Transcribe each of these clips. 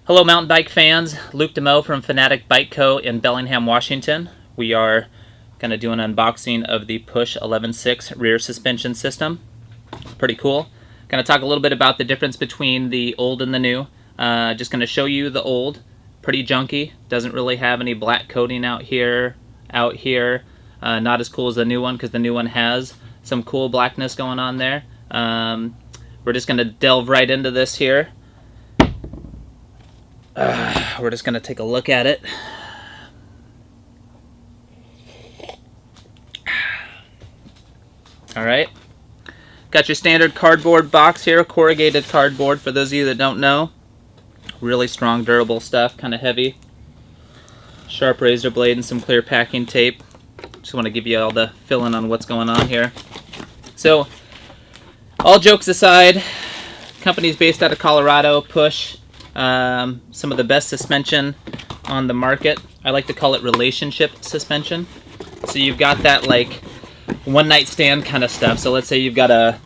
Hello mountain bike fans, Luke DeMoe from Fanatic Bike Co. in Bellingham, Washington. We are going to do an unboxing of the Push 11.6 rear suspension system. Pretty cool. Going to talk a little bit about the difference between the old and the new. Just going to show you the old. Pretty junky, doesn't really have any black coating out here. Not as cool as the new one because the new one has some cool blackness going on there. We're just going to delve right into this here. We're just going to take a look at it. Alright. Got your standard cardboard box here, corrugated cardboard for those of you that don't know. Really strong, durable stuff, kind of heavy. Sharp razor blade and some clear packing tape. Just want to give you all the fill-in on what's going on here. So, all jokes aside, company's based out of Colorado, Push. Some of the best suspension on the market. I like to call it relationship suspension. So you've got that like one night stand kind of stuff. So let's say you've got a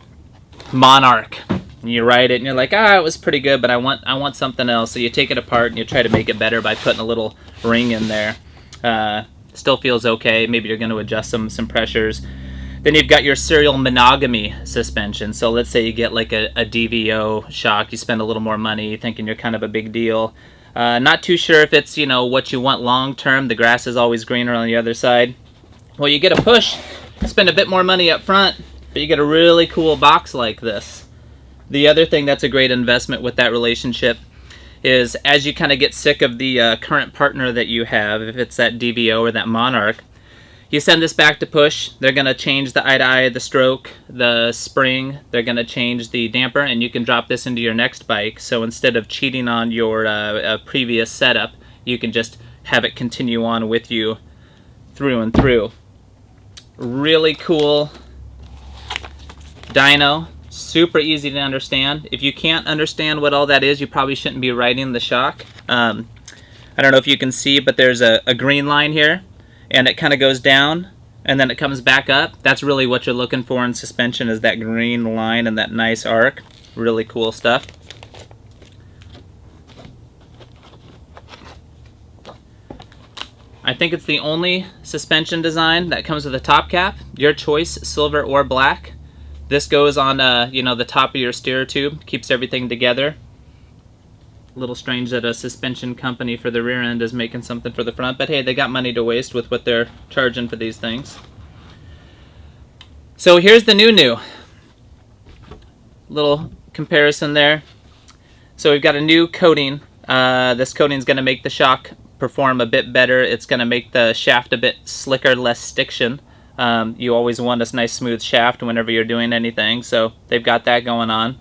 Monarch and you ride it and you're like, it was pretty good, but I want something else. So you take it apart and you try to make it better by putting a little ring in there. Still feels okay. Maybe you're going to adjust some pressures. Then you've got your serial monogamy suspension. So let's say you get like a DVO shock, you spend a little more money thinking you're kind of a big deal. Not too sure if it's, what you want long term. The grass is always greener on the other side. Well, you get a Push, spend a bit more money up front, but you get a really cool box like this. The other thing that's a great investment with that relationship is as you kind of get sick of the current partner that you have, if it's that DVO or that Monarch, you send this back to Push. They're going to change the eye-to-eye, the stroke, the spring. They're going to change the damper, and you can drop this into your next bike. So instead of cheating on your previous setup, you can just have it continue on with you through and through. Really cool dyno. Super easy to understand. If you can't understand what all that is, you probably shouldn't be riding the shock. I don't know if you can see, but there's a green line here. And it kind of goes down and then it comes back up. That's really what you're looking for in suspension, is that green line and that nice arc. Really cool stuff. I think it's the only suspension design that comes with a top cap. Your choice, silver or black. This goes on the top of your steer tube, keeps everything together. A little strange that a suspension company for the rear end is making something for the front, but hey, they got money to waste with what they're charging for these things. So here's the new. Little comparison there. So we've got a new coating. This coating is going to make the shock perform a bit better. It's going to make the shaft a bit slicker, less stiction. You always want a nice smooth shaft whenever you're doing anything, so they've got that going on.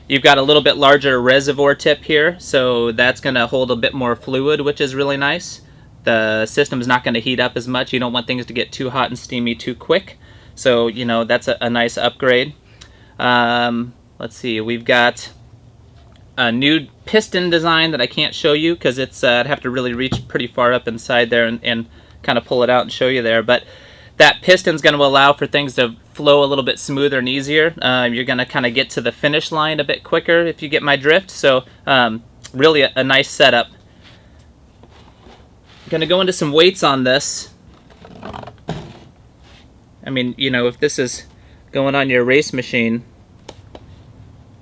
You've got a little bit larger reservoir tip here, so that's going to hold a bit more fluid, which is really nice. The system's not going to heat up as much. You don't want things to get too hot and steamy too quick. So, that's a nice upgrade. Let's see, we've got a new piston design that I can't show you because it's I'd have to really reach pretty far up inside there and kind of pull it out and show you there. But that piston's going to allow for things to flow a little bit smoother and easier. You're going to kind of get to the finish line a bit quicker, if you get my drift. So really a nice setup. I'm going to go into some weights on this. I mean, if this is going on your race machine,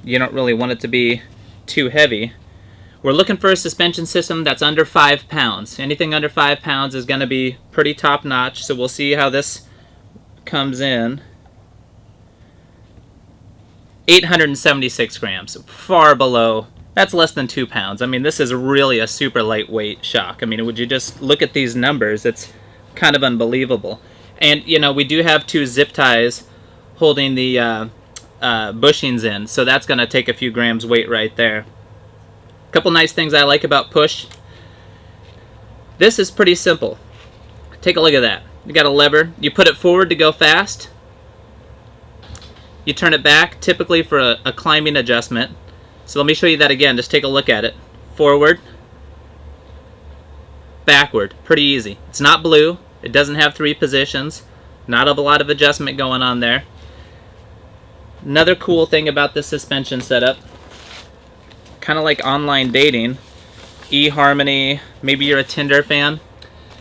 you don't really want it to be too heavy. We're looking for a suspension system that's under 5 pounds. Anything under 5 pounds is going to be pretty top notch, so we'll see how this comes in. 876 grams, far below. That's less than 2 pounds. I mean, this is really a super lightweight shock. I mean, would you just look at these numbers? It's kind of unbelievable. And, we do have 2 zip ties holding the bushings in, so that's going to take a few grams weight right there. A couple nice things I like about Push. This is pretty simple. Take a look at that. You got a lever. You put it forward to go fast. You turn it back, typically for a climbing adjustment. So let me show you that again. Just take a look at it. Forward, backward. Pretty easy. It's not blue. It doesn't have 3 positions. Not a lot of adjustment going on there. Another cool thing about this suspension setup, kind of like online dating, eHarmony, maybe you're a Tinder fan.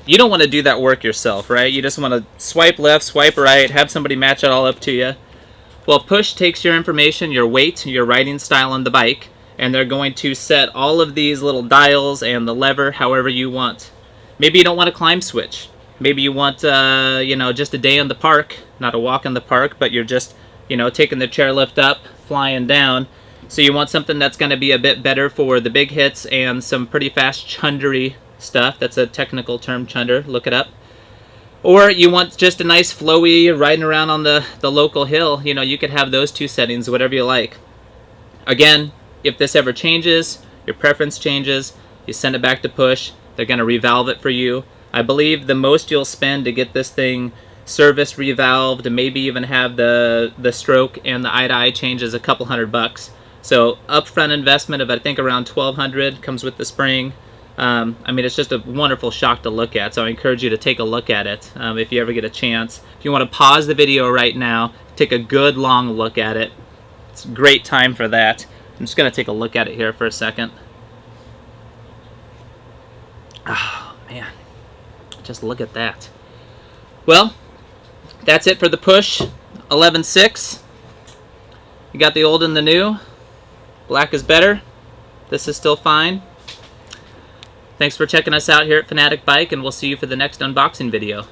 You don't want to do that work yourself, right? You just want to swipe left, swipe right, have somebody match it all up to you. Well, Push takes your information, your weight, your riding style on the bike, and they're going to set all of these little dials and the lever however you want. Maybe you don't want a climb switch. Maybe you want, you know, just a day in the park, not a walk in the park, but you're just, you know, taking the chairlift up, flying down. So you want something that's going to be a bit better for the big hits and some pretty fast chundery stuff. That's a technical term, chunder. Look it up. Or you want just a nice flowy riding around on the local hill. You know, you could have those two settings, whatever you like. Again, if this ever changes, your preference changes, you send it back to Push. They're going to revalve it for you. I believe the most you'll spend to get this thing serviced, revalved, and maybe even have the stroke and the eye-to-eye changes a couple $100. So upfront investment of I think around $1,200, comes with the spring. I mean, it's just a wonderful shock to look at, so I encourage you to take a look at it if you ever get a chance. If you want to pause the video right now, take a good long look at it. It's a great time for that. I'm just going to take a look at it here for a second. Oh, man. Just look at that. Well, that's it for the Push 11.6. You got the old and the new. Black is better. This is still fine. Thanks for checking us out here at Fanatic Bike, and we'll see you for the next unboxing video.